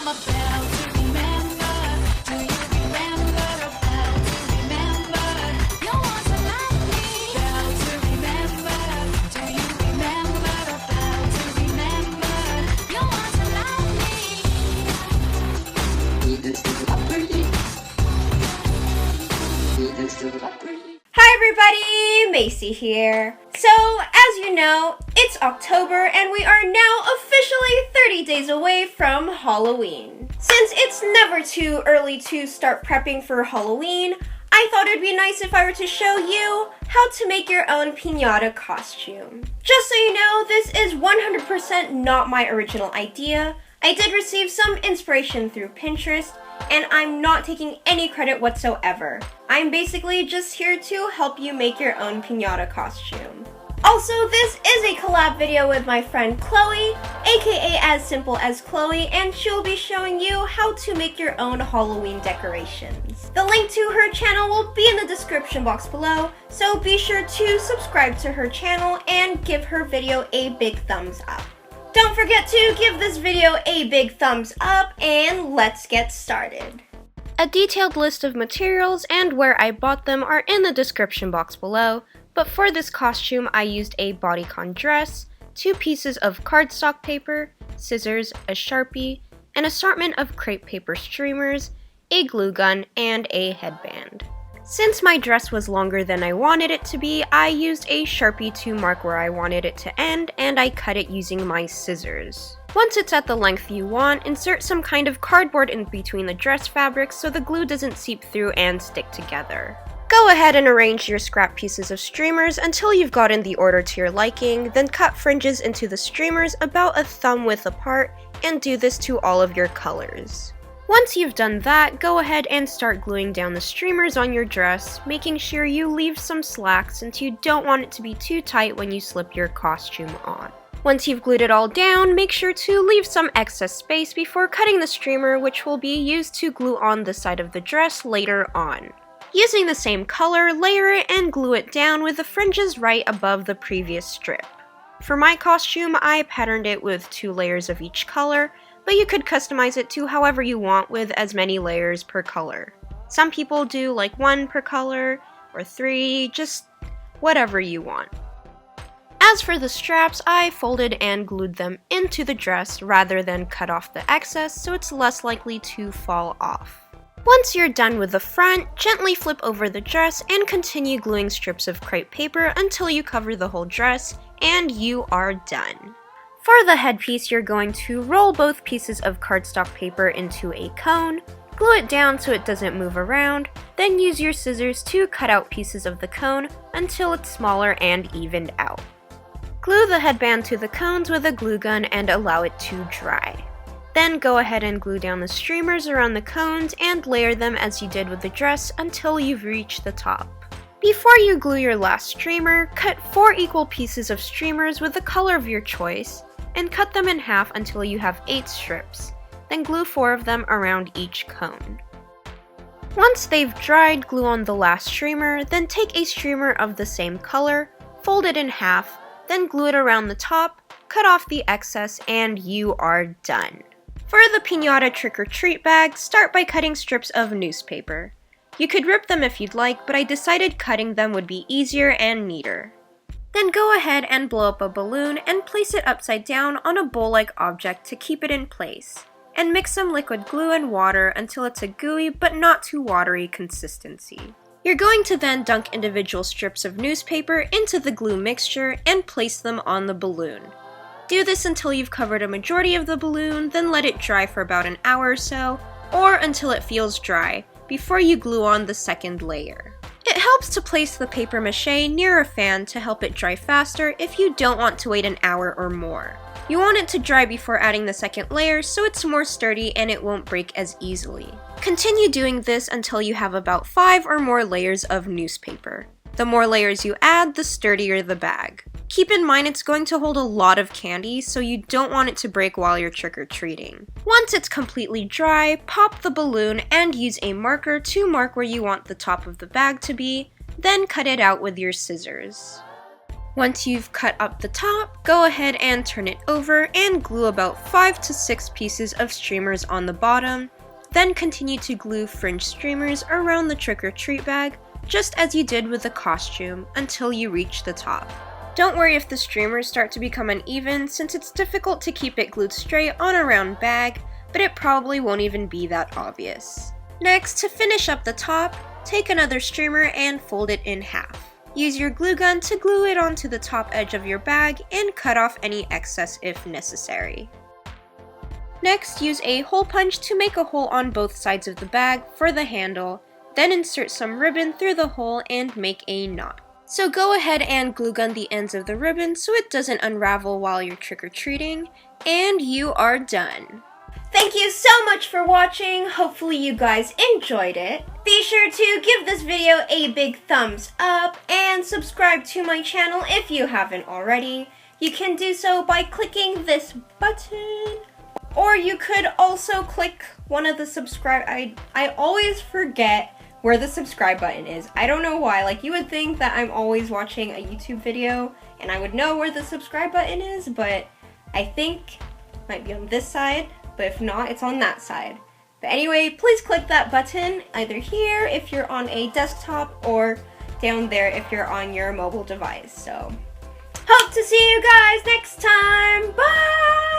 I'm a bell to remember. Do you remember a bell to remember? You want to love me? Bell to remember. Do you remember a bell to remember? You want to love me? Hi everybody, Maci here. So, as you know, it's October and we are now officially 30 days away from Halloween. Since it's never too early to start prepping for Halloween, I thought it'd be nice if I were to show you how to make your own piñata costume. Just so you know, this is 100% not my original idea. I did receive some inspiration through Pinterest, and I'm not taking any credit whatsoever. I'm basically just here to help you make your own piñata costume. Also, this is a collab video with my friend Chloe, aka As Simple as Chloe, and she'll be showing you how to make your own Halloween decorations. The link to her channel will be in the description box below, so be sure to subscribe to her channel and give her video a big thumbs up. Don't forget to give this video a big thumbs up, and let's get started. A detailed list of materials and where I bought them are in the description box below, but for this costume I used a Bodycon dress, 2 pieces of cardstock paper, scissors, a Sharpie, an assortment of crepe paper streamers, a glue gun, and a headband. Since my dress was longer than I wanted it to be, I used a Sharpie to mark where I wanted it to end, and I cut it using my scissors. Once it's at the length you want, insert some kind of cardboard in between the dress fabrics so the glue doesn't seep through and stick together. Go ahead and arrange your scrap pieces of streamers until you've gotten the order to your liking, then cut fringes into the streamers about a thumb width apart, and do this to all of your colors. Once you've done that, go ahead and start gluing down the streamers on your dress, making sure you leave some slack since you don't want it to be too tight when you slip your costume on. Once you've glued it all down, make sure to leave some excess space before cutting the streamer, which will be used to glue on the side of the dress later on. Using the same color, layer it and glue it down with the fringes right above the previous strip. For my costume, I patterned it with 2 layers of each color, but you could customize it to however you want with as many layers per color. Some people do like 1 per color, or 3, just whatever you want. As for the straps, I folded and glued them into the dress rather than cut off the excess so it's less likely to fall off. Once you're done with the front, gently flip over the dress and continue gluing strips of crepe paper until you cover the whole dress, and you are done. For the headpiece, you're going to roll both pieces of cardstock paper into a cone, glue it down so it doesn't move around, then use your scissors to cut out pieces of the cone until it's smaller and evened out. Glue the headband to the cones with a glue gun and allow it to dry. Then go ahead and glue down the streamers around the cones and layer them as you did with the dress until you've reached the top. Before you glue your last streamer, cut 4 equal pieces of streamers with the color of your choice, and cut them in half until you have 8 strips. Then glue 4 of them around each cone. Once they've dried, glue on the last streamer, then take a streamer of the same color, fold it in half, then glue it around the top, cut off the excess, and you are done. For the piñata trick-or-treat bag, start by cutting strips of newspaper. You could rip them if you'd like, but I decided cutting them would be easier and neater. Then go ahead and blow up a balloon and place it upside down on a bowl-like object to keep it in place. And mix some liquid glue and water until it's a gooey but not too watery consistency. You're going to then dunk individual strips of newspaper into the glue mixture and place them on the balloon. Do this until you've covered a majority of the balloon, then let it dry for about an hour or so, or until it feels dry, before you glue on the second layer. It helps to place the paper mache near a fan to help it dry faster if you don't want to wait an hour or more. You want it to dry before adding the second layer so it's more sturdy and it won't break as easily. Continue doing this until you have about 5 or more layers of newspaper. The more layers you add, the sturdier the bag. Keep in mind it's going to hold a lot of candy, so you don't want it to break while you're trick-or-treating. Once it's completely dry, pop the balloon and use a marker to mark where you want the top of the bag to be, then cut it out with your scissors. Once you've cut up the top, go ahead and turn it over and glue about 5 to 6 pieces of streamers on the bottom. Then continue to glue fringe streamers around the trick-or-treat bag, just as you did with the costume, until you reach the top. Don't worry if the streamers start to become uneven, since it's difficult to keep it glued straight on a round bag, but it probably won't even be that obvious. Next, to finish up the top, take another streamer and fold it in half. Use your glue gun to glue it onto the top edge of your bag and cut off any excess if necessary. Next, use a hole punch to make a hole on both sides of the bag for the handle, then insert some ribbon through the hole and make a knot. So go ahead and glue gun the ends of the ribbon so it doesn't unravel while you're trick-or-treating, and you are done. Thank you so much for watching. Hopefully you guys enjoyed it. Be sure to give this video a big thumbs up and subscribe to my channel if you haven't already. You can do so by clicking this button, or you could also click one of the subscribe. I always forget where the subscribe button is. I don't know why. Like, you would think that I'm always watching a YouTube video and I would know where the subscribe button is, but I think it might be on this side. But if not, it's on that side. But anyway, please click that button either here if you're on a desktop or down there if you're on your mobile device. So, hope to see you guys next time. Bye!